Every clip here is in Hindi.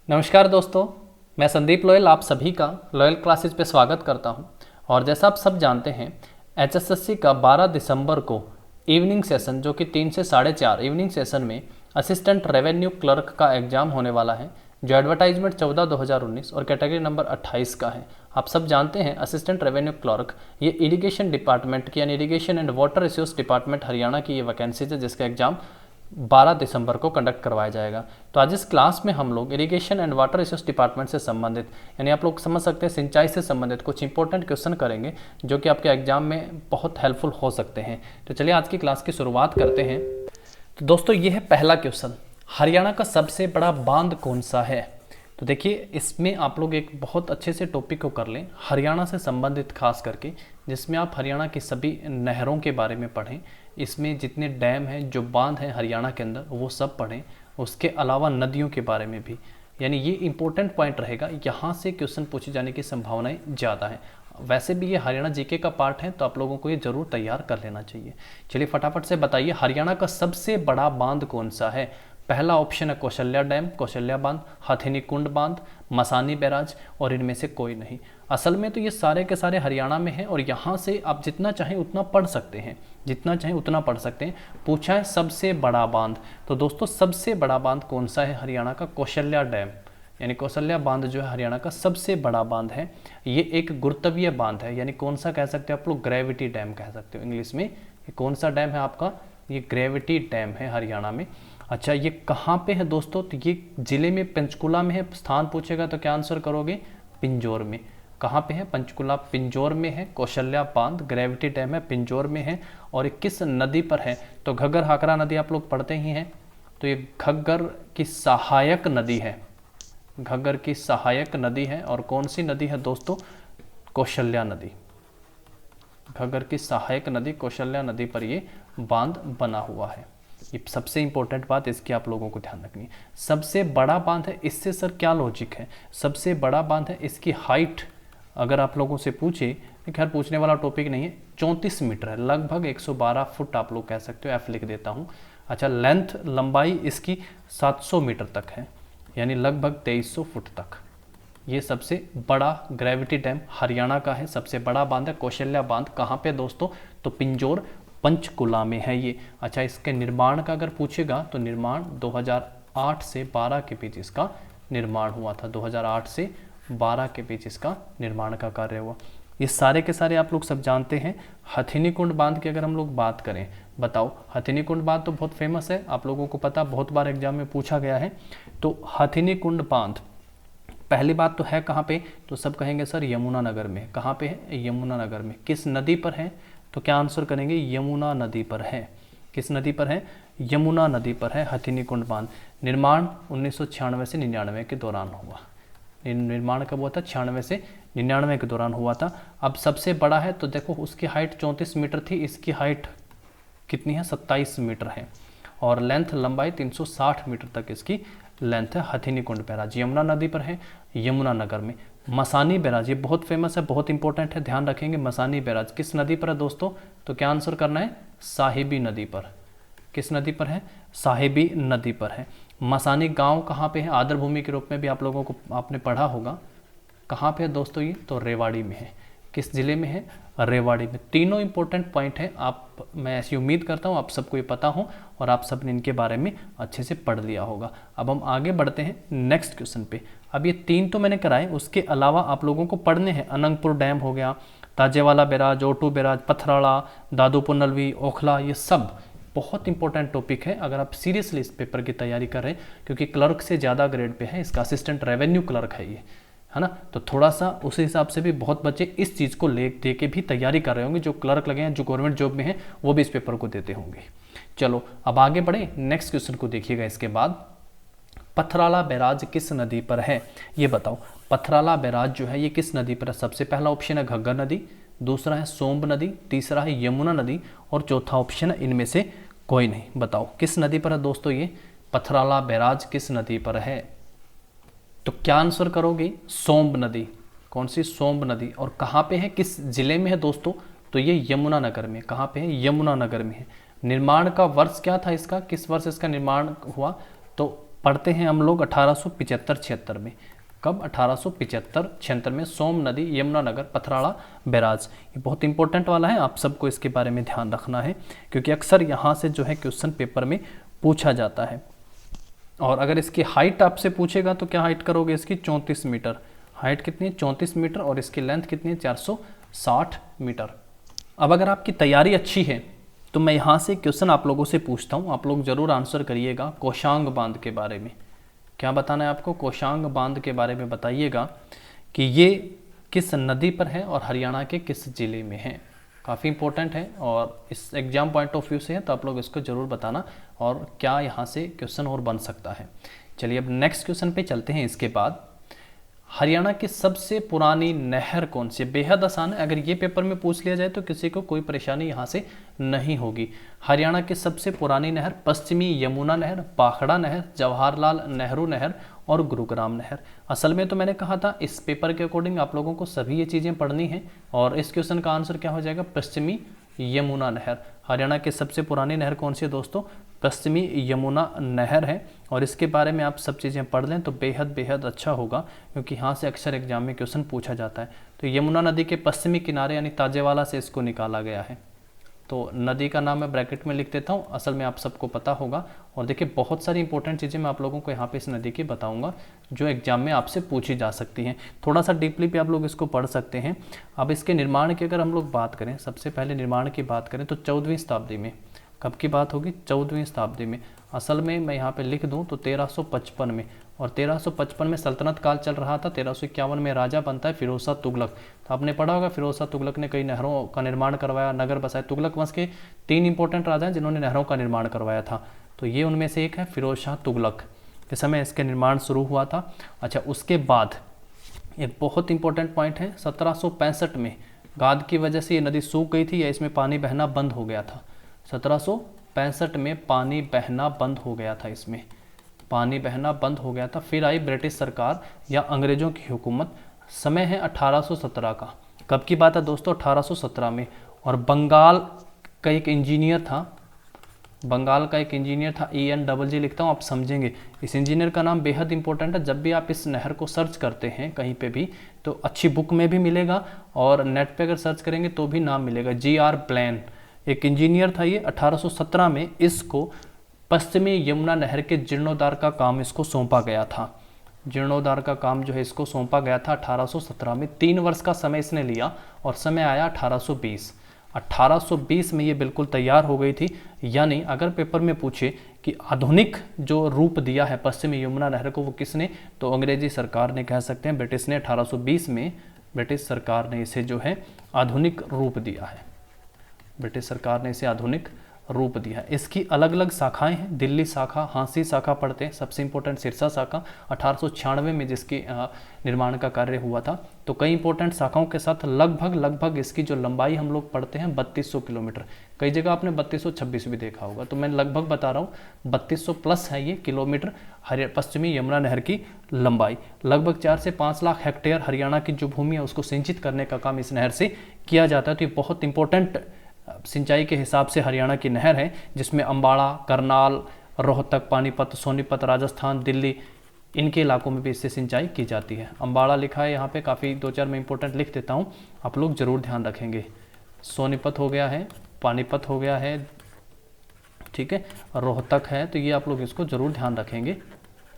नमस्कार दोस्तों, मैं संदीप लोयल आप सभी का लॉयल क्लासेज पे स्वागत करता हूं। और जैसा आप सब जानते हैं, एचएसएससी का 12 दिसंबर को इवनिंग सेशन जो कि 3 से 4:30 इवनिंग सेशन में असिस्टेंट रेवेन्यू क्लर्क का एग्जाम होने वाला है, जो एडवर्टाइजमेंट 14/2019 और कैटेगरी नंबर 28 का है। आप सब जानते हैं असिस्टेंट रेवेन्यू क्लर्क ये इरिगेशन डिपार्टमेंट की यानी irrigation and water resource department Haryana की ये वैकेंसी है, जिसका एग्जाम 12 दिसंबर को कंडक्ट करवाया जाएगा। तो आज इस क्लास में हम लोग irrigation and water resource department से संबंधित यानी आप लोग समझ सकते हैं सिंचाई से संबंधित कुछ इंपॉर्टेंट क्वेश्चन करेंगे, जो कि आपके एग्जाम में बहुत हेल्पफुल हो सकते हैं। तो चलिए आज की क्लास की शुरुआत करते हैं। तो दोस्तों ये है पहला क्वेश्चन, हरियाणा का सबसे बड़ा बांध कौन सा है। तो देखिए इसमें आप लोग एक बहुत अच्छे से टॉपिक को कर लें, हरियाणा से संबंधित खास करके, जिसमें आप हरियाणा की सभी नहरों के बारे में पढ़ें, इसमें जितने डैम हैं जो बांध हैं हरियाणा के अंदर वो सब पढ़ें, उसके अलावा नदियों के बारे में भी। यानी ये इंपॉर्टेंट पॉइंट रहेगा, यहाँ से क्वेश्चन पूछे जाने की संभावनाएं ज़्यादा है। वैसे भी ये हरियाणा जीके का पार्ट है, तो आप लोगों को ये जरूर तैयार कर लेना चाहिए। चलिए फटाफट से बताइए हरियाणा का सबसे बड़ा बांध कौन सा है। पहला ऑप्शन है कौशल्या डैम, कौशल्या बांध, हथिनी कुंड बांध, मसानी बैराज और इनमें से कोई नहीं। असल में तो ये सारे के सारे हरियाणा में हैं और यहाँ से आप जितना चाहें उतना पढ़ सकते हैं, जितना चाहें उतना पढ़ सकते हैं। पूछा है सबसे बड़ा बांध, तो दोस्तों सबसे बड़ा बांध कौन सा है हरियाणा का, कौशल्या डैम यानी कौशल्या बांध जो है हरियाणा का सबसे बड़ा बांध है। ये एक गुरुत्वीय बांध है, यानी कौन सा कह सकते हो आप लोग, ग्रेविटी डैम कह सकते हो इंग्लिश में। ये कौन सा डैम है आपका, ये ग्रेविटी डैम है हरियाणा में। अच्छा ये कहाँ पे है दोस्तों, तो ये जिले में पंचकुला में है। स्थान पूछेगा तो क्या आंसर करोगे, पिंजौर में। कहाँ पे है, पंचकुला पिंजौर में है। कौशल्या बांध ग्रेविटी डैम है, पिंजौर में है। और ये किस नदी पर है, तो घग्गर हाकरा नदी आप लोग पढ़ते ही हैं, तो ये घग्गर की सहायक नदी है, घग्गर की सहायक नदी है। और कौन सी नदी है दोस्तों, कौशल्या नदी, घग्गर की सहायक नदी कौशल्या नदी पर ये बांध बना हुआ है। ये सबसे इंपॉर्टेंट बात इसकी आप लोगों को ध्यान रखनी है। सबसे बड़ा बांध है, इससे सर क्या लॉजिक है, सबसे बड़ा बांध है, इसकी हाइट अगर आप लोगों से पूछे, खैर पूछने वाला टॉपिक नहीं है, 34 मीटर है, लगभग 112 फुट आप लोग कह सकते हो, एफ लिख देता हूँ। अच्छा लेंथ लंबाई इसकी 700 मीटर तक है, यानी लगभग 2300 फुट तक। ये सबसे बड़ा ग्रेविटी डैम हरियाणा का है, सबसे बड़ा बांध है कौशल्या बांध। कहाँ पे दोस्तों, तो पिंजौर पंचकुला में है ये। अच्छा इसके निर्माण का अगर पूछेगा तो निर्माण 2008 से 12 के बीच इसका निर्माण हुआ था, 2008 से 12 के बीच इसका निर्माण का कार्य हुआ। ये सारे के सारे आप लोग सब जानते हैं। हथिनी कुंड बांध की अगर हम लोग बात करें, बताओ हथिनी कुंड बांध तो बहुत फेमस है, आप लोगों को पता, बहुत बार एग्जाम में पूछा गया है। तो हथिनी कुंड बांध पहली बात तो है कहाँ पे, तो सब कहेंगे सर यमुना नगर में। कहाँ पे है, यमुना नगर में। किस नदी पर है, तो क्या आंसर करेंगे, यमुना नदी पर है। किस नदी पर है, यमुना नदी पर है हथिनी कुंड बांध। निर्माण 1996 से 99 के दौरान हुआ। निर्माण कब हुआ था, 96 से 99 के दौरान हुआ था। अब सबसे बड़ा है तो देखो उसकी हाइट 34 मीटर थी, इसकी हाइट कितनी है, 27 मीटर है। और लेंथ लंबाई 360 मीटर तक इसकी लेंथ है। हथिनी कुंड बैराज यमुना नदी पर है, यमुना नगर में। मसानी बैराज ये बहुत फेमस है, बहुत इंपॉर्टेंट है, ध्यान रखेंगे। मसानी बैराज किस नदी पर है दोस्तों, तो क्या आंसर करना है, साहिबी नदी पर। किस नदी पर है, साहिबी नदी पर है। मसानी गांव कहाँ पे है, आदर भूमि के रूप में भी आप लोगों को आपने पढ़ा होगा। कहाँ पे है दोस्तों ये, तो रेवाड़ी में है। किस जिले में है, रेवाड़ी में। तीनों इंपॉर्टेंट पॉइंट है, मैं ऐसी उम्मीद करता हूँ आप सबको ये पता हो और आप सब ने इनके बारे में अच्छे से पढ़ लिया होगा। अब हम आगे बढ़ते हैं नेक्स्ट क्वेश्चन पे। अब ये 3 तो मैंने कराए, उसके अलावा आप लोगों को पढ़ने हैं। अनंगपुर डैम हो गया, ताजेवाला बैराज, ओटू बैराज, पथराड़ा, दादूपुर नलवी, ओखला, ये सब बहुत इंपॉर्टेंट टॉपिक है अगर आप सीरियसली इस पेपर की तैयारी कर रहे हैं, क्योंकि क्लर्क से ज़्यादा ग्रेड पे है, इसका असिस्टेंट रेवेन्यू क्लर्क है ये, है ना। तो थोड़ा सा उस हिसाब से भी बहुत बच्चे इस चीज़ को दे के भी तैयारी कर रहे होंगे, जो क्लर्क लगे हैं, जो गवर्नमेंट जॉब में हैं, वो भी इस पेपर को देते होंगे। चलो अब आगे बढ़े, नेक्स्ट क्वेश्चन को देखिएगा। इसके बाद पथराला बैराज किस नदी पर है, ये बताओ। पथराला बैराज जो है ये किस नदी पर है, सबसे पहला ऑप्शन है घग्गर नदी, दूसरा है सोम्ब नदी, तीसरा है यमुना नदी और चौथा ऑप्शन है इनमें से कोई नहीं। बताओ किस नदी पर है दोस्तों ये पथराला बैराज, किस नदी पर है, तो क्या आंसर करोगे, सोम्ब नदी। कौन सी, सोम्ब नदी। और कहाँ पे है, किस जिले में है दोस्तों, तो ये यमुना नगर में। कहाँ पे है, यमुना नगर में है। निर्माण का वर्ष क्या था इसका, किस वर्ष इसका निर्माण हुआ, तो पढ़ते हैं हम लोग 1875-76 में। कब? 1875-76 में सोम नदी, यमुनानगर, पथराड़ा बैराज। ये बहुत इंपॉर्टेंट वाला है, आप सबको इसके बारे में ध्यान रखना है क्योंकि अक्सर यहाँ से जो है क्वेश्चन पेपर में पूछा जाता है। और अगर इसकी हाइट आपसे पूछेगा तो क्या हाइट करोगे इसकी? 34 मीटर। हाइट कितनी है? 34 मीटर। और इसकी लेंथ कितनी है? 460 मीटर। अब अगर आपकी तैयारी अच्छी है तो मैं यहाँ से क्वेश्चन आप लोगों से पूछता हूँ, आप लोग जरूर आंसर करिएगा। कोशांग बांध के बारे में क्या बताना है आपको? कोशांग बांध के बारे में बताइएगा कि ये किस नदी पर है और हरियाणा के किस जिले में है। काफ़ी इंपॉर्टेंट है और इस एग्जाम पॉइंट ऑफ व्यू से है, तो आप लोग इसको जरूर बताना और क्या यहाँ से क्वेश्चन और बन सकता है। चलिए अब नेक्स्ट क्वेश्चन पे चलते हैं। इसके बाद हरियाणा की सबसे पुरानी नहर कौन सी? बेहद आसान है, अगर ये पेपर में पूछ लिया जाए तो किसी को कोई परेशानी यहाँ से नहीं होगी। हरियाणा की सबसे पुरानी नहर पश्चिमी यमुना नहर, भाखड़ा नहर, जवाहरलाल नेहरू नहर और गुरुग्राम नहर। असल में तो मैंने कहा था इस पेपर के अकॉर्डिंग आप लोगों को सभी ये चीज़ें पढ़नी हैं और इस क्वेश्चन का आंसर क्या हो जाएगा? पश्चिमी यमुना नहर। हरियाणा की सबसे पुरानी नहर कौन सी है दोस्तों? पश्चिमी यमुना नहर है। और इसके बारे में आप सब चीज़ें पढ़ लें तो बेहद बेहद अच्छा होगा क्योंकि यहाँ से अक्सर एग्जाम में क्वेश्चन पूछा जाता है। तो यमुना नदी के पश्चिमी किनारे यानी ताजेवाला से इसको निकाला गया है। तो नदी का नाम मैं ब्रैकेट में लिख देता हूँ, असल में आप सबको पता होगा। और देखिए बहुत सारी इंपॉर्टेंट चीज़ें मैं आप लोगों को यहाँ पे इस नदी की बताऊँगा जो एग्जाम में आपसे पूछी जा सकती हैं। थोड़ा सा डीपली भी आप लोग इसको पढ़ सकते हैं। अब इसके निर्माण की अगर हम लोग बात करें, सबसे पहले निर्माण की बात करें तो 14वीं शताब्दी में। कब की बात होगी? 14वीं शताब्दी में। असल में मैं यहाँ पे लिख दूँ तो 1355 में। और 1355 में सल्तनत काल चल रहा था। 1351 में राजा बनता है फिरोज शाह तुगलक। तो आपने पढ़ा होगा फिरोज शाह तुगलक ने कई नहरों का निर्माण करवाया, नगर बसाए। तुगलक वंश के 3 इंपॉर्टेंट राजा हैं जिन्होंने नहरों का निर्माण करवाया था, तो ये उनमें से एक है फिरोज शाह तुगलक। इस समय इसके निर्माण शुरू हुआ था। अच्छा, उसके बाद एक बहुत इंपॉर्टेंट पॉइंट है, 1765 में गाद की वजह से ये नदी सूख गई थी या इसमें पानी बहना बंद हो गया था। 1765 में पानी बहना बंद हो गया था, इसमें पानी बहना बंद हो गया था। फिर आई ब्रिटिश सरकार या अंग्रेजों की हुकूमत। समय है 1817 का। कब की बात है दोस्तों? 1817 में। और बंगाल का एक इंजीनियर था, ENGG लिखता हूँ, आप समझेंगे। इस इंजीनियर का नाम बेहद इंपॉर्टेंट है। जब भी आप इस नहर को सर्च करते हैं कहीं पे भी तो अच्छी बुक में भी मिलेगा और नेट पे अगर सर्च करेंगे तो भी नाम मिलेगा। GR प्लेन एक इंजीनियर था। ये 1817 में इसको पश्चिमी यमुना नहर के जीर्णोद्धार का काम इसको सौंपा गया था। जीर्णोद्धार का काम जो है इसको सौंपा गया था 1817 में। 3 वर्ष का समय इसने लिया और समय आया 1820। 1820 में ये बिल्कुल तैयार हो गई थी। यानी अगर पेपर में पूछे कि आधुनिक जो रूप दिया है पश्चिमी यमुना नहर को वो किसने, तो अंग्रेजी सरकार ने कह सकते हैं, ब्रिटिश ने 1820 में ब्रिटिश सरकार ने इसे जो है आधुनिक रूप दिया है। ब्रिटिश सरकार ने इसे आधुनिक रूप दिया। इसकी अलग अलग शाखाएं हैं। दिल्ली शाखा, हाँसी शाखा पढ़ते हैं, सबसे इंपॉर्टेंट सिरसा शाखा 1896 में जिसकी निर्माण का कार्य हुआ था। तो कई इंपॉर्टेंट शाखाओं के साथ लगभग इसकी जो लंबाई हम लोग पढ़ते हैं 3200 किलोमीटर। कई जगह आपने 3226 भी देखा होगा, तो मैं लगभग बता रहा हूँ 3200 प्लस है ये किलोमीटर पश्चिमी यमुना नहर की लंबाई। लगभग 4 से 5 लाख हेक्टेयर हरियाणा की जो भूमि है उसको सिंचित करने का काम इस नहर से किया जाता है। तो ये बहुत इंपॉर्टेंट सिंचाई के हिसाब से हरियाणा की नहर है, जिसमें अम्बाड़ा, करनाल, रोहतक, पानीपत, सोनीपत, राजस्थान, दिल्ली, इनके इलाकों में भी इससे सिंचाई की जाती है। अम्बाड़ा लिखा है यहाँ पे, काफ़ी 2-4 में इंपॉर्टेंट लिख देता हूँ, आप लोग जरूर ध्यान रखेंगे। सोनीपत हो गया है, पानीपत हो गया है, ठीक है, रोहतक है, तो ये आप लोग इसको जरूर ध्यान रखेंगे,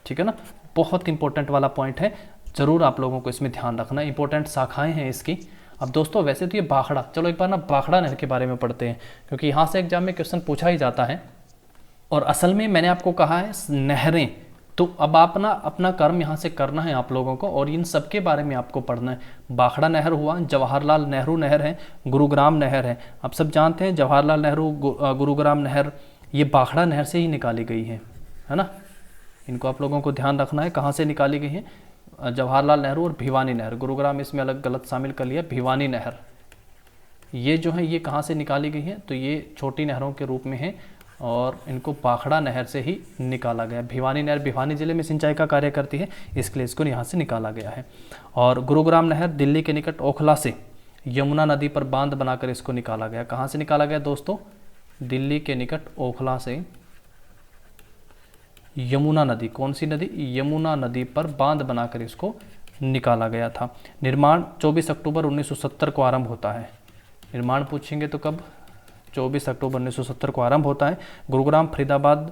ठीक है ना। बहुत इंपॉर्टेंट वाला पॉइंट है, जरूर आप लोगों को इसमें ध्यान रखना। इंपॉर्टेंट शाखाएँ हैं इसकी। अब दोस्तों वैसे तो ये भाखड़ा, चलो एक बार ना भाखड़ा नहर के बारे में पढ़ते हैं क्योंकि यहाँ से एग्जाम में क्वेश्चन पूछा ही जाता है। और असल में मैंने आपको कहा है नहरें, तो अब आप ना अपना कर्म यहाँ से करना है आप लोगों को और इन सब के बारे में आपको पढ़ना है। भाखड़ा नहर हुआ, जवाहरलाल नेहरू नहर है, गुरुग्राम नहर है। आप सब जानते हैं जवाहरलाल नेहरू गुरुग्राम नहर ये भाखड़ा नहर से ही निकाली गई है ना। इनको आप लोगों को ध्यान रखना है कहाँ से निकाली गई है। जवाहरलाल नेहरू और भिवानी नहर, गुरुग्राम इसमें अलग गलत शामिल कर लिया। भिवानी नहर ये जो है ये कहाँ से निकाली गई है, तो ये छोटी नहरों के रूप में है और इनको भाखड़ा नहर से ही निकाला गया। भिवानी नहर भिवानी जिले में सिंचाई का कार्य करती है, इसके लिए इसको यहाँ से निकाला गया है। और गुरुग्राम नहर दिल्ली के निकट ओखला से यमुना नदी पर बांध बनाकर इसको निकाला गया। कहाँ से निकाला गया दोस्तों? दिल्ली के निकट ओखला से यमुना नदी, कौन सी नदी, यमुना नदी पर बांध बनाकर इसको निकाला गया था। निर्माण 24 अक्टूबर 1970 को आरंभ होता है। निर्माण पूछेंगे तो कब, 24 अक्टूबर 1970 को आरंभ होता है। गुरुग्राम फरीदाबाद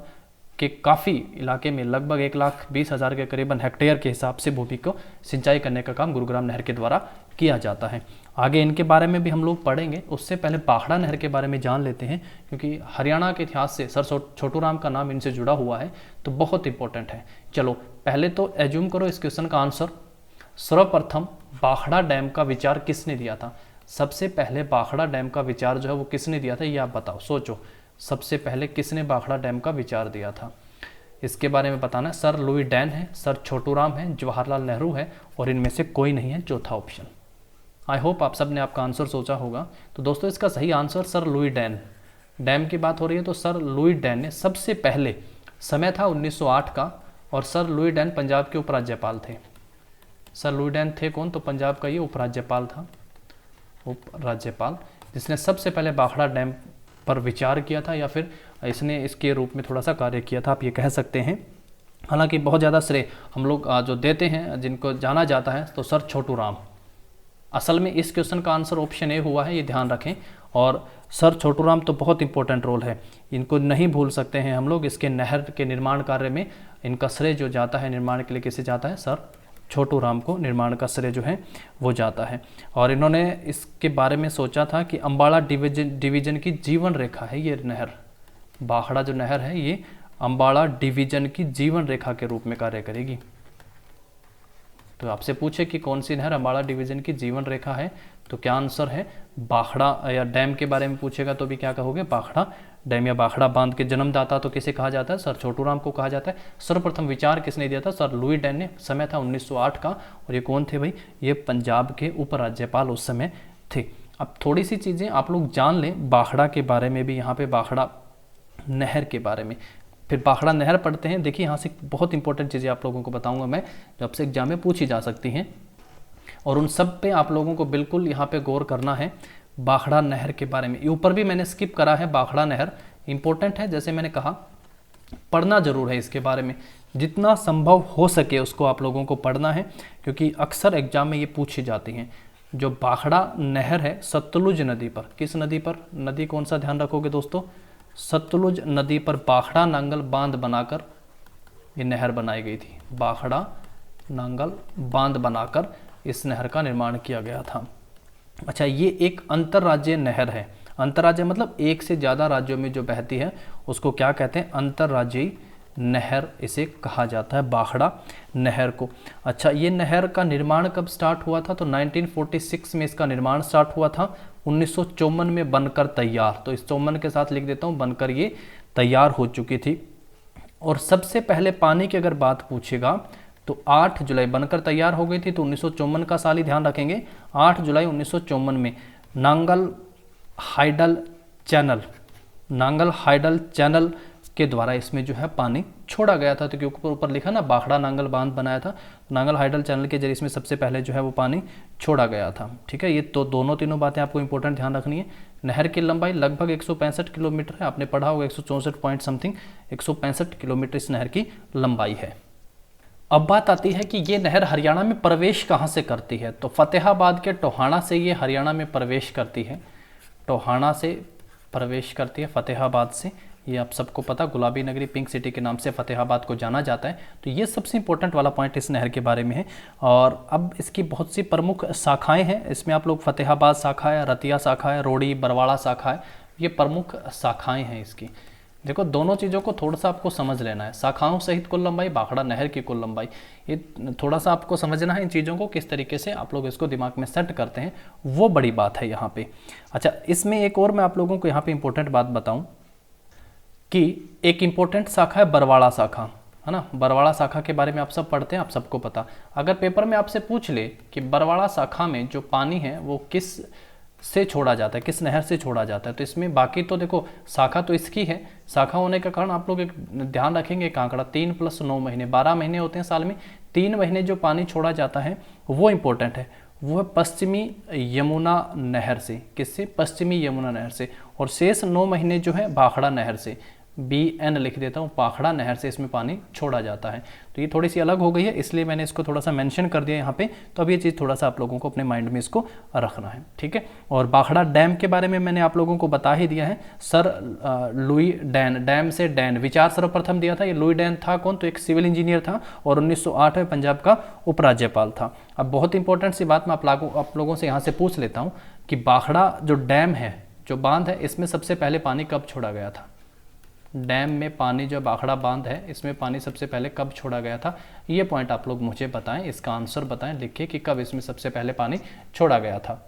के काफ़ी इलाके में लगभग 1,20,000 के करीबन हेक्टेयर के हिसाब से भूमि को सिंचाई करने का काम गुरुग्राम नहर के द्वारा किया जाता है। आगे इनके बारे में भी हम लोग पढ़ेंगे, उससे पहले भाखड़ा नहर के बारे में जान लेते हैं, क्योंकि हरियाणा के इतिहास से सर छोटू राम का नाम इनसे जुड़ा हुआ है, तो बहुत इंपॉर्टेंट है। चलो पहले तो एज्यूम करो इस क्वेश्चन का आंसर। सर्वप्रथम भाखड़ा डैम का विचार किसने दिया था? सबसे पहले भाखड़ा डैम का विचार जो है वो किसने दिया था, ये आप बताओ, सोचो। सबसे पहले किसने भाखड़ा डैम का विचार दिया था, इसके बारे में बताना। सर लुई डैन है, सर छोटू राम है, जवाहरलाल नेहरू है, और इनमें से कोई नहीं है चौथा ऑप्शन। आई होप आप सब ने आपका आंसर सोचा होगा। तो दोस्तों इसका सही answer sir Louis Dan. Dam की बात हो रही है तो सर लुई डैन ने सबसे पहले, समय था 1908 का, और सर लुई डैन पंजाब के उपराज्यपाल थे। सर लुई डैन थे कौन, तो पंजाब का ये उपराज्यपाल था, उपराज्यपाल, जिसने सबसे पहले भाखड़ा डैम पर विचार किया था, या फिर इसने इसके रूप में थोड़ा सा कार्य किया था, आप ये कह सकते हैं। हालांकि बहुत ज़्यादा श्रेय हम लोग जो देते हैं, जिनको जाना जाता है, तो सर छोटू राम। असल में इस क्वेश्चन का आंसर ऑप्शन ए हुआ है, ये ध्यान रखें। और सर छोटू राम तो बहुत इंपॉर्टेंट रोल है, इनको नहीं भूल सकते हैं हम लोग। इसके नहर के निर्माण कार्य में इनका श्रेय जो जाता है निर्माण के लिए, किसे जाता है, सर छोटू राम को निर्माण का श्रेय जो है वो जाता है। और इन्होंने इसके बारे में सोचा था कि अम्बाड़ा डिवीजन की जीवन रेखा है ये नहर। भाखड़ा जो नहर है ये अम्बाड़ा डिवीजन की जीवन रेखा के रूप में कार्य करेगी। तो आपसे पूछे कि कौन सी नहर अम्बाड़ा डिवीजन की जीवन रेखा है, तो क्या आंसर है, भाखड़ा। या डैम के बारे में पूछेगा तो भी क्या कहोगे, भाखड़ा डैम या भाखड़ा बांध के जन्मदाता तो किसे कहा जाता है, सर छोटू राम को कहा जाता है। सर्वप्रथम विचार किसने दिया था, सर लुई डैन ने। समय था 1908 का, और ये कौन थे भाई, ये पंजाब के उपराज्यपाल उस समय थे। अब थोड़ी सी चीज़ें आप लोग जान लें भाखड़ा के बारे में भी, यहाँ पे भाखड़ा नहर के बारे में। फिर भाखड़ा नहर पढ़ते हैं। देखिए यहाँ से बहुत इंपॉर्टेंट चीज़ें आप लोगों को बताऊंगा मैं, जो आपसे एग्जाम में पूछी जा सकती हैं, और उन सब पे आप लोगों को बिल्कुल यहाँ पे गौर करना है। भाखड़ा नहर के बारे में ऊपर भी मैंने स्किप करा है, भाखड़ा नहर इंपॉर्टेंट है, जैसे मैंने कहा पढ़ना जरूर है इसके बारे में, जितना संभव हो सके उसको आप लोगों को पढ़ना है, क्योंकि अक्सर एग्जाम में ये पूछी जाती हैं। जो भाखड़ा नहर है सतलुज नदी पर, किस नदी पर, नदी कौन सा ध्यान रखोगे दोस्तों, सतलुज नदी पर भाखड़ा नांगल बांध बनाकर ये नहर बनाई गई थी। भाखड़ा नांगल बांध बनाकर इस नहर का निर्माण किया गया था। अच्छा, ये एक अंतर्राज्यीय नहर है। अंतर्राज्य मतलब एक से ज़्यादा राज्यों में जो बहती है उसको क्या कहते हैं, अंतर्राज्यीय नहर इसे कहा जाता है, भाखड़ा नहर को। अच्छा, ये नहर का निर्माण कब स्टार्ट हुआ था, तो 1946 में इसका निर्माण स्टार्ट हुआ था, 1954 में बनकर तैयार, तो इस 54 के साथ लिख देता हूँ, बनकर ये तैयार हो चुकी थी। और सबसे पहले पानी की अगर बात पूछेगा तो 8 जुलाई बनकर तैयार हो गई थी, तो 1954 का साल ही ध्यान रखेंगे। 8 जुलाई 1954 में नांगल हाइडल चैनल के द्वारा इसमें जो है पानी छोड़ा गया था। तो क्योंकि ऊपर लिखा ना भाखड़ा नांगल बांध बनाया था, नांगल हाइडल चैनल के जरिए इसमें सबसे पहले जो है वो पानी छोड़ा गया था। ठीक है, ये तो दोनों तीनों बातें आपको इंपॉर्टेंट ध्यान रखनी है। नहर की लंबाई लगभग 165 किलोमीटर है, आपने पढ़ा होगा 164 पॉइंट समथिंग, 165 किलोमीटर इस नहर की लंबाई है। अब बात आती है कि ये नहर हरियाणा में प्रवेश कहाँ से करती है, तो फतेहाबाद के टोहाना से ये हरियाणा में प्रवेश करती है। टोहाना से प्रवेश करती है, फतेहाबाद से। ये आप सबको पता, गुलाबी नगरी पिंक सिटी के नाम से फतेहाबाद को जाना जाता है। तो ये सबसे इंपॉर्टेंट वाला पॉइंट इस नहर के बारे में है। और अब इसकी बहुत सी प्रमुख शाखाएं हैं, इसमें आप लोग फतेहाबाद शाखा है, रतिया शाखा है, रोड़ी बरवाड़ा शाखा है, ये प्रमुख शाखाएं हैं इसकी। देखो दोनों चीज़ों को थोड़ा सा आपको समझ लेना है, शाखाओं सहित कुल लंबाई, भाखड़ा नहर की कुल लंबाई, ये थोड़ा सा आपको समझना है। इन चीज़ों को किस तरीके से आप लोग इसको दिमाग में सेट करते हैं, वो बड़ी बात है यहाँ पे। अच्छा, इसमें एक और मैं आप लोगों को यहाँ पे इंपॉर्टेंट बात बताऊँ कि एक इंपॉर्टेंट शाखा है बरवाड़ा शाखा, है ना। बरवाड़ा शाखा के बारे में आप सब पढ़ते हैं, आप सबको पता। अगर पेपर में आपसे पूछ ले कि बरवाड़ा शाखा में जो पानी है वो किस से छोड़ा जाता है, किस नहर से छोड़ा जाता है, तो इसमें बाकी तो देखो शाखा तो इसकी है, शाखा होने का कारण आप लोग एक ध्यान रखेंगे, एक आंकड़ा 3 + 9 महीने, 12 महीने होते हैं साल में, 3 महीने जो पानी छोड़ा जाता है वो इंपॉर्टेंट है। वो है पश्चिमी यमुना नहर से, किससे, पश्चिमी यमुना नहर से। और शेष 9 महीने जो है भाखड़ा नहर से। BN लिख देता हूँ, बाखड़ा नहर से इसमें पानी छोड़ा जाता है। तो ये थोड़ी सी अलग हो गई है, इसलिए मैंने इसको थोड़ा सा मेंशन कर दिया यहाँ पे। तो अब ये चीज़ थोड़ा सा आप लोगों को अपने माइंड में इसको रखना है, ठीक है। और बाखड़ा डैम के बारे में मैंने आप लोगों को बता ही दिया है। सर लुई डैन, डैम से डैन, विचार सर्वप्रथम दिया था। ये लुई डैन था कौन? तो एक सिविल इंजीनियर था और 1908 में पंजाब का उपराज्यपाल था। अब बहुत इंपॉर्टेंट सी बात मैं आप लोगों से यहाँ से पूछ लेता हूँ कि बाखड़ा जो डैम है, जो बांध है, इसमें सबसे पहले पानी कब छोड़ा गया था? डैम में पानी, जो बाखड़ा बांध है, इसमें पानी सबसे पहले कब छोड़ा गया था? ये पॉइंट आप लोग मुझे बताएं, इसका आंसर बताएं, लिखिए कि कब इसमें सबसे पहले पानी छोड़ा गया था।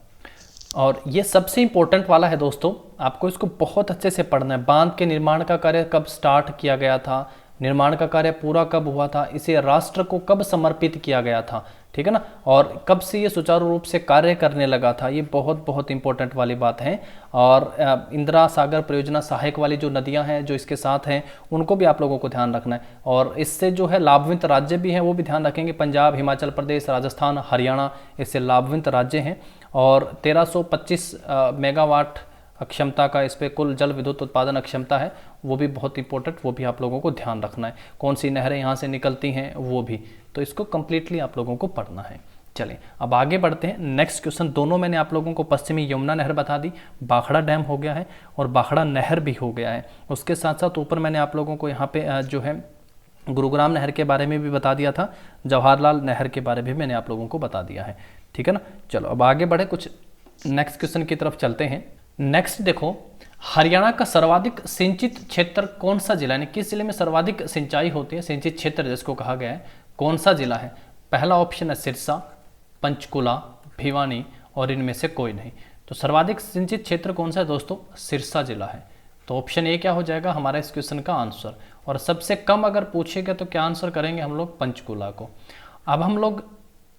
और ये सबसे इंपॉर्टेंट वाला है दोस्तों, आपको इसको बहुत अच्छे से पढ़ना है। बांध के निर्माण का कार्य कब स्टार्ट किया गया था, निर्माण का कार्य पूरा कब हुआ था, इसे राष्ट्र को कब समर्पित किया गया था, ठीक है ना, और कब से ये सुचारू रूप से कार्य करने लगा था, ये बहुत बहुत इंपॉर्टेंट वाली बात है। और इंदिरा सागर परियोजना सहायक वाली जो नदियां हैं जो इसके साथ हैं, उनको भी आप लोगों को ध्यान रखना है। और इससे जो है लाभान्वित राज्य भी हैं, वो भी ध्यान रखेंगे। पंजाब, हिमाचल प्रदेश, राजस्थान, हरियाणा, इससे लाभान्वित राज्य हैं। और 1325 मेगावाट क्षमता का इस पर कुल जल विद्युत उत्पादन क्षमता है, वो भी बहुत इंपॉर्टेंट, वो भी आप लोगों को ध्यान रखना है। कौन सी नहरें यहाँ से निकलती हैं वो भी, तो इसको कंप्लीटली आप लोगों को पढ़ना है। चलें अब आगे बढ़ते हैं। नेक्स्ट क्वेश्चन, दोनों मैंने आप लोगों को पश्चिमी यमुना नहर बता दी, बाखड़ा डैम हो गया है और बाखड़ा नहर भी हो गया है। उसके साथ साथ ऊपर मैंने आप लोगों को यहाँ पे जो है गुरुग्राम नहर के बारे में भी बता दिया था, जवाहरलाल नहर के बारे में मैंने आप लोगों को बता दिया है, ठीक है ना। चलो अब आगे बढ़े, कुछ नेक्स्ट क्वेश्चन की तरफ चलते हैं। नेक्स्ट देखो, हरियाणा का सर्वाधिक सिंचित क्षेत्र कौन सा जिला है, किस जिले में सर्वाधिक सिंचाई होती है, सिंचित क्षेत्र जिसको कहा गया है, कौन सा जिला है? पहला ऑप्शन है सिरसा, पंचकुला, भिवानी और इनमें से कोई नहीं। तो सर्वाधिक सिंचित क्षेत्र कौन सा है दोस्तों? सिरसा जिला है। तो ऑप्शन ए क्या हो जाएगा हमारा इस क्वेश्चन का आंसर। और सबसे कम अगर पूछेगा तो क्या आंसर करेंगे हम लोग? पंचकुला को। अब हम लोग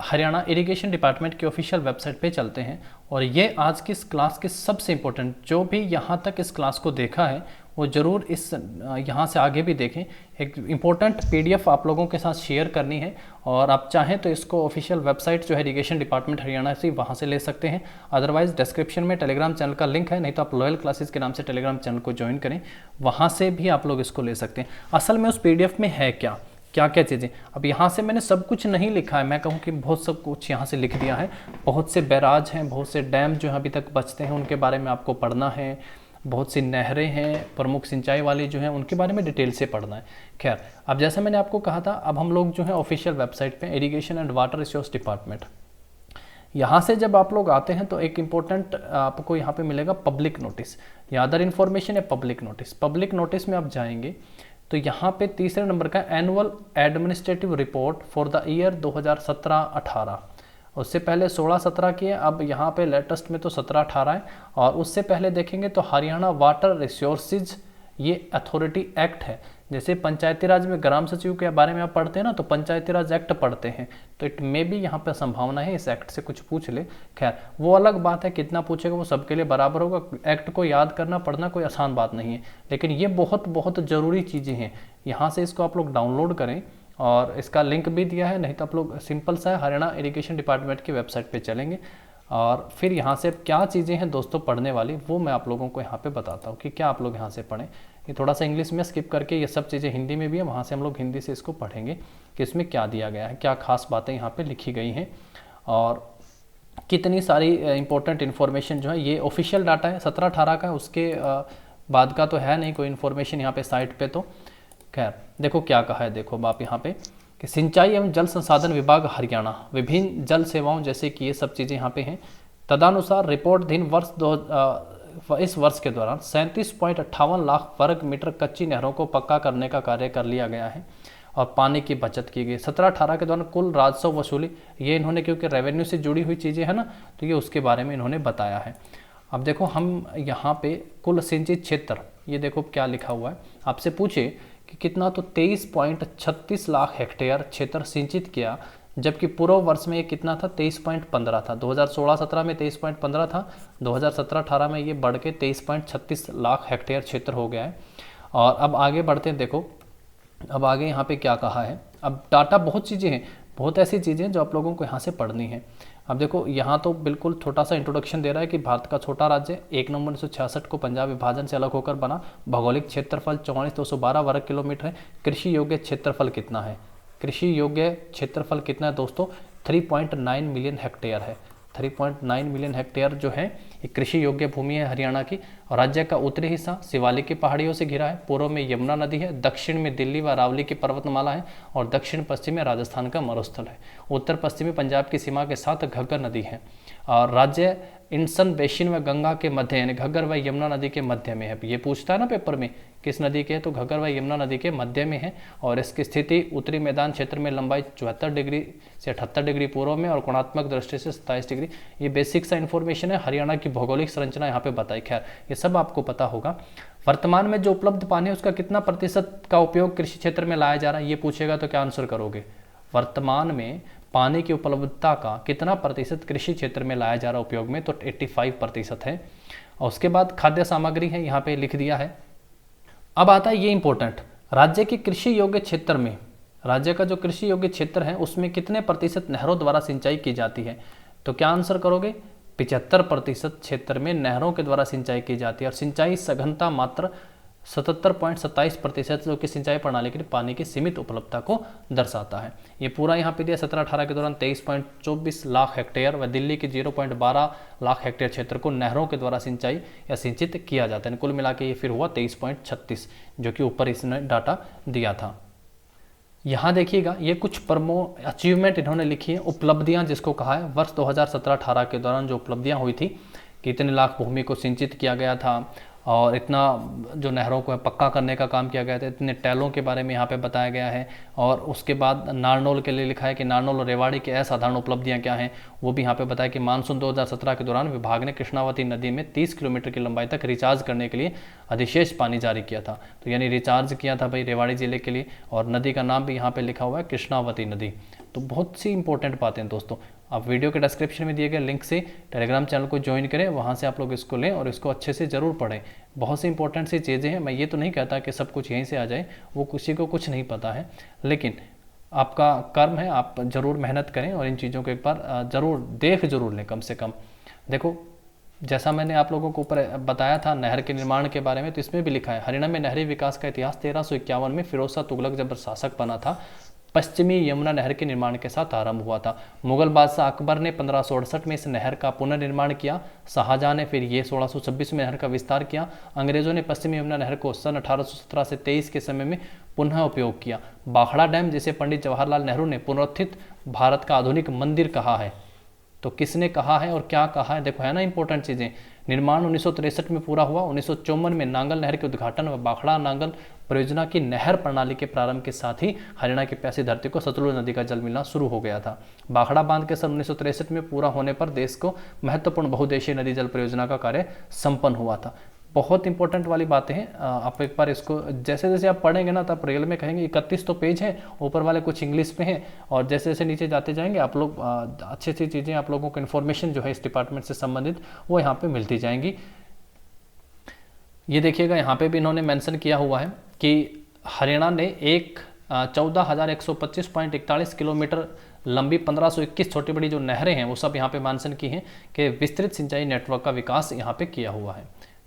हरियाणा इरिगेशन डिपार्टमेंट की ऑफिशियल वेबसाइट पे चलते हैं और ये आज की इस क्लास के सबसे इम्पोर्टेंट, जो भी यहाँ तक इस क्लास को देखा है वो ज़रूर इस यहाँ से आगे भी देखें। एक इम्पोर्टेंट PDF आप लोगों के साथ शेयर करनी है और आप चाहें तो इसको ऑफिशियल वेबसाइट जो है इरिगेशन डिपार्टमेंट हरियाणा से, वहाँ से ले सकते हैं। अदरवाइज डिस्क्रिप्शन में टेलीग्राम चैनल का लिंक है, नहीं तो आप लॉयल क्लासेस के नाम से टेलीग्राम चैनल को ज्वाइन करें, वहाँ से भी आप लोग इसको ले सकते हैं। असल में उस PDF में है क्या क्या चीज़ें, अब यहाँ से मैंने सब कुछ नहीं लिखा है, मैं कहूँ कि बहुत सब कुछ यहाँ से लिख दिया है। बहुत से बैराज हैं, बहुत से डैम जो अभी तक बचते हैं उनके बारे में आपको पढ़ना है, बहुत सी नहरें हैं प्रमुख सिंचाई वाली जो हैं उनके बारे में डिटेल से पढ़ना है। खैर, अब जैसे मैंने आपको कहा था, अब हम लोग जो है ऑफिशियल वेबसाइट पे irrigation and water resource department, यहाँ से जब आप लोग आते हैं तो एक इम्पोर्टेंट आपको यहाँ पे मिलेगा पब्लिक नोटिस या अदर इन्फॉर्मेशन है पब्लिक नोटिस। पब्लिक नोटिस में आप जाएंगे तो यहाँ पे तीसरे नंबर का annual administrative report for the year 2017-18, उससे पहले 16-17 की है, अब यहाँ पे लेटेस्ट में तो 17-18 है। और उससे पहले देखेंगे तो हरियाणा वाटर रिसोर्सेज ये अथॉरिटी एक्ट है। जैसे पंचायती राज में ग्राम सचिव के बारे में आप पढ़ते हैं ना, तो पंचायती राज एक्ट पढ़ते हैं, तो इट मे भी यहाँ पे संभावना है इस एक्ट से कुछ पूछ ले। खैर वो अलग बात है, कितना पूछेगा वो सबके लिए बराबर होगा। एक्ट को याद करना पढ़ना कोई आसान बात नहीं है, लेकिन ये बहुत बहुत ज़रूरी चीज़ें हैं। यहाँ से इसको आप लोग डाउनलोड करें और इसका लिंक भी दिया है, नहीं तो आप लोग सिंपल सा है हरियाणा इरिगेशन डिपार्टमेंट की वेबसाइट पर चलेंगे और फिर यहाँ से क्या चीज़ें हैं दोस्तों पढ़ने वाली, वो मैं आप लोगों को यहाँ पे बताता हूँ कि क्या आप लोग यहाँ से पढ़ें। ये थोड़ा सा इंग्लिश में स्किप करके, ये सब चीज़ें हिंदी में भी है, वहाँ से हम लोग हिंदी से इसको पढ़ेंगे कि इसमें क्या दिया गया है, क्या खास बातें यहाँ पे लिखी गई हैं और कितनी सारी इंपॉर्टेंट इन्फॉर्मेशन जो है। ये ऑफिशियल डाटा है 17-18 का, उसके बाद का तो है नहीं कोई इन्फॉर्मेशन यहाँ पे साइट पे। तो खैर देखो क्या कहा है, देखो आप यहाँ पे कि सिंचाई एवं जल संसाधन विभाग हरियाणा विभिन्न जल सेवाओं जैसे कि ये सब चीज़ें यहाँ पे हैं। तदनुसार रिपोर्ट दिन इस वर्ष के दौरान 37.58 लाख वर्ग मीटर कच्ची नहरों को पक्का करने का कार्य कर लिया गया है और पानी की बचत की गई। 17-18 के दौरान कुल राजस्व वसूली, ये इन्होंने क्योंकि रेवेन्यू से जुड़ी हुई चीज़ें हैं ना, तो ये उसके बारे में इन्होंने बताया है। अब देखो हम यहाँ पे कुल सिंचित क्षेत्र, ये देखो क्या लिखा हुआ है, आपसे पूछे कि कितना, तो 23.36 लाख हेक्टेयर क्षेत्र सिंचित किया, जबकि पूर्व वर्ष में ये कितना था, 23.15 था। 2016-17 में 23.15 था, 2017-18 में ये बढ़ के 23.36 लाख हेक्टेयर क्षेत्र हो गया है। और अब आगे बढ़ते हैं, देखो अब आगे यहाँ पे क्या कहा है। अब डाटा बहुत चीज़ें हैं, बहुत ऐसी चीज़ें हैं जो आप लोगों को यहाँ से पढ़नी है। अब देखो यहाँ तो बिल्कुल छोटा सा इंट्रोडक्शन दे रहा है कि भारत का छोटा राज्य 1 नवंबर 1966 को पंजाब विभाजन से अलग होकर बना। भौगोलिक क्षेत्रफल 44,212 वर्ग किलोमीटर है। कृषि योग्य क्षेत्रफल कितना है? कृषि योग्य क्षेत्रफल कितना है दोस्तों? 3.9 मिलियन हेक्टेयर है। 3.9 मिलियन हेक्टेयर जो है ये कृषि योग्य भूमि है हरियाणा की। और राज्य का उत्तरी हिस्सा शिवालिक की पहाड़ियों से घिरा है। पूर्व में यमुना नदी है, दक्षिण में दिल्ली व अरावली की पर्वतमाला है और दक्षिण पश्चिम में राजस्थान का मरुस्थल है। उत्तर पश्चिमी पंजाब की सीमा के साथ घग्गर नदी है और राज्य इंडसन बेसिन व गंगा के मध्य यानी घग्गर व यमुना नदी के मध्य में है। ये पूछता है ना पेपर में किस नदी के है, तो घग्गर व यमुना नदी के मध्य में है। और इसकी स्थिति उत्तरी मैदान क्षेत्र में लंबाई 74 डिग्री से 78 डिग्री पूर्व में और कोणात्मक दृष्टि से 27 डिग्री। ये बेसिक सा इन्फॉर्मेशन है हरियाणा की भौगोलिक संरचना यहाँ पे बताई। खैर ये सब आपको पता होगा। वर्तमान में जो उपलब्ध पानी है उसका कितना प्रतिशत का उपयोग कृषि क्षेत्र में लाया जा रहा है, ये पूछेगा तो क्या आंसर करोगे? वर्तमान में पानी की उपलब्धता का कितना प्रतिशत कृषि क्षेत्र में लाया जा रहा है उपयोग में, तो 85% है। और उसके बाद खाद्य सामग्री है, यहाँ पे लिख दिया है। अब आता है ये इंपॉर्टेंट, राज्य की कृषि योग्य क्षेत्र में, राज्य का जो कृषि योग्य क्षेत्र है उसमें कितने प्रतिशत नहरों द्वारा सिंचाई की जाती है, तो क्या आंसर करोगे? 75% क्षेत्र में नहरों के द्वारा सिंचाई की जाती है। और सिंचाई सघनता मात्र 77.27% जो कि सिंचाई प्रणाली के लिए पानी की सीमित उपलब्धता को दर्शाता है। ये पूरा यहाँ पे दिया 17-18 के दौरान 23.24 लाख हेक्टेयर व दिल्ली के 0.12 लाख हेक्टेयर क्षेत्र को नहरों के द्वारा सिंचाई या सिंचित किया जाता है। कुल मिला के ये फिर हुआ 23.36 जो कि ऊपर इसने डाटा दिया था। यहाँ देखिएगा ये कुछ प्रमुख अचीवमेंट इन्होंने लिखी है, उपलब्धियाँ जिसको कहा है। वर्ष 2017-18 के दौरान जो उपलब्धियाँ हुई थी कि इतने लाख भूमि को सिंचित किया गया था और इतना जो नहरों को पक्का करने का काम किया गया था, इतने टैलों के बारे में यहाँ पे बताया गया है। और उसके बाद नारनौल के लिए लिखा है कि नारनौल और रेवाड़ी की असाधारण उपलब्धियाँ क्या हैं, वो भी यहाँ पे बताया कि मानसून 2017 के दौरान विभाग ने कृष्णावती नदी में 30 किलोमीटर की लंबाई तक रिचार्ज करने के लिए अधिशेष पानी जारी किया था। तो यानी रिचार्ज किया था भाई रेवाड़ी जिले के लिए। और नदी का नाम भी यहाँ पे लिखा हुआ है कृष्णावती नदी। तो बहुत सी इंपॉर्टेंट बातें दोस्तों, आप वीडियो के डिस्क्रिप्शन में दिए गए लिंक से टेलीग्राम चैनल को ज्वाइन करें, वहाँ से आप लोग इसको लें और इसको अच्छे से ज़रूर पढ़ें। बहुत सी इंपॉर्टेंट सी चीज़ें हैं। मैं ये तो नहीं कहता कि सब कुछ यहीं से आ जाए, वो किसी को कुछ नहीं पता है, लेकिन आपका कर्म है, आप ज़रूर मेहनत करें और इन चीज़ों को एक बार ज़रूर देख जरूर लें कम से कम। देखो जैसा मैंने आप लोगों को ऊपर बताया था नहर के निर्माण के बारे में, तो इसमें भी लिखा है हरियाणा में नहरी विकास का इतिहास 1351 में फिरोज शाह तुगलक जब शासक बना था, पश्चिमी यमुना नहर के निर्माण के साथ आरंभ हुआ था। मुगल बादशाह अकबर ने 1568 में इस नहर का पुनर्निर्माण किया। शाहजहां ने फिर ये 1626 में नहर का विस्तार किया। अंग्रेजों ने पश्चिमी यमुना नहर को सन 1817 से 23 के समय में पुनः उपयोग किया। बाखड़ा डैम जिसे पंडित जवाहरलाल नेहरू ने पुनरुत्थित भारत का आधुनिक मंदिर कहा है, तो किसने कहा है और क्या कहा है? देखो है ना इंपॉर्टेंट चीज़ें। निर्माण 1963 में पूरा हुआ। 1954 में नांगल नहर के उद्घाटन व बाखड़ा नांगल परियोजना की नहर प्रणाली के प्रारंभ के साथ ही हरियाणा की प्यासी धरती को सतलुज नदी का जल मिलना शुरू हो गया था। बाखड़ा बांध के सन 1963 में पूरा होने पर देश को महत्वपूर्ण बहुउद्देशीय नदी जल परियोजना का कार्य संपन्न हुआ था। बहुत इंपॉर्टेंट वाली बातें हैं। आप एक बार इसको जैसे जैसे आप पढ़ेंगे ना, तो आप रियल में कहेंगे 31 तो पेज है, ऊपर वाले कुछ इंग्लिश में हैं, और जैसे जैसे नीचे जाते जाएंगे आप लोग अच्छी अच्छी चीज़ें आप लोगों को इन्फॉर्मेशन जो है इस डिपार्टमेंट से संबंधित वो यहाँ पे मिलती जाएंगी। ये देखिएगा यहाँ पे भी इन्होंने मेंशन किया हुआ है कि हरियाणा ने 14,125.41 किलोमीटर लंबी 1521 छोटी बड़ी जो नहरें हैं वो सब यहाँ पे मेंशन की हैं कि विस्तृत सिंचाई नेटवर्क का विकास यहाँ पे किया हुआ है।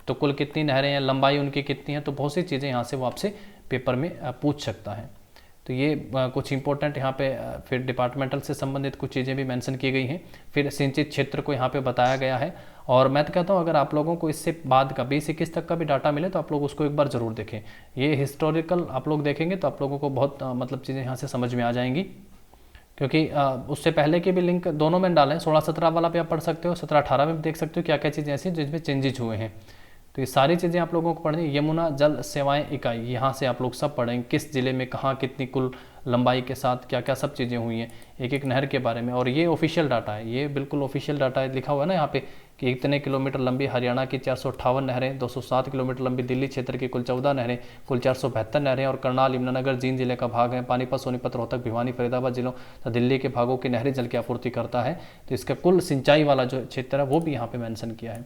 तो कुल कितनी नहरें हैं, लंबाई उनकी कितनी है, तो बहुत सी चीज़ें यहाँ से वो आपसे पेपर में पूछ सकता है। तो ये कुछ इंपॉर्टेंट यहाँ पे फिर डिपार्टमेंटल से संबंधित कुछ चीज़ें भी मेंशन की गई हैं। फिर सिंचित क्षेत्र को यहाँ पे बताया गया है। और मैं तो कहता हूँ अगर आप लोगों को इससे बाद का 20-21 तक का भी डाटा मिले तो आप लोग उसको एक बार ज़रूर देखें। ये हिस्टोरिकल आप लोग देखेंगे तो आप लोगों को बहुत मतलब चीज़ें यहाँ से समझ में आ जाएंगी, क्योंकि उससे पहले के भी लिंक दोनों में डालें। 16-17 वाला भी आप पढ़ सकते हो, 17-18 में भी देख सकते हो क्या क्या चीज़ें ऐसी जिसमें चेंजेज हुए हैं। तो ये सारी चीज़ें आप लोगों को पढ़नी। यमुना जल सेवाएं इकाई, यहाँ से आप लोग सब पढ़ेंगे किस ज़िले में कहाँ कितनी कुल लंबाई के साथ क्या क्या सब चीज़ें हुई हैं एक एक नहर के बारे में। और ये ऑफिशियल डाटा है, ये बिल्कुल ऑफिशियल डाटा है, लिखा हुआ है ना यहाँ पे कि इतने किलोमीटर लंबी हरियाणा की 458 नहरें, 207 किलोमीटर लंबी दिल्ली क्षेत्र की कुल 14 नहरें, कुल 472 नहरें और करनाल यमुनानगर जींद जिले का भाग है। पानीपत सोनीपत रोहतक भिवानी फरीदाबाद जिलों तथा दिल्ली के भागों की नहरी जल की आपूर्ति करता है। तो इसका कुल सिंचाई वाला जो क्षेत्र है वो भी यहाँ पे मेंशन किया है।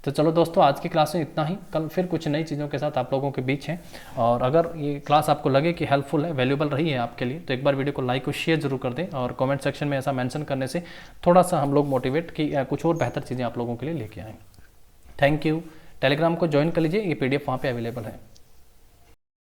तो चलो दोस्तों, आज की क्लास में इतना ही। कल फिर कुछ नई चीज़ों के साथ आप लोगों के बीच हैं। और अगर ये क्लास आपको लगे कि हेल्पफुल है, वैल्यूबल रही है आपके लिए, तो एक बार वीडियो को लाइक और शेयर जरूर कर दें। और कमेंट सेक्शन में ऐसा मेंशन करने से थोड़ा सा हम लोग मोटिवेट कि कुछ और बेहतर चीज़ें आप लोगों के लिए लेके आएँ। Thank you. टेलीग्राम को ज्वाइन कर लीजिए, ये PDF वहाँ पे अवेलेबल है।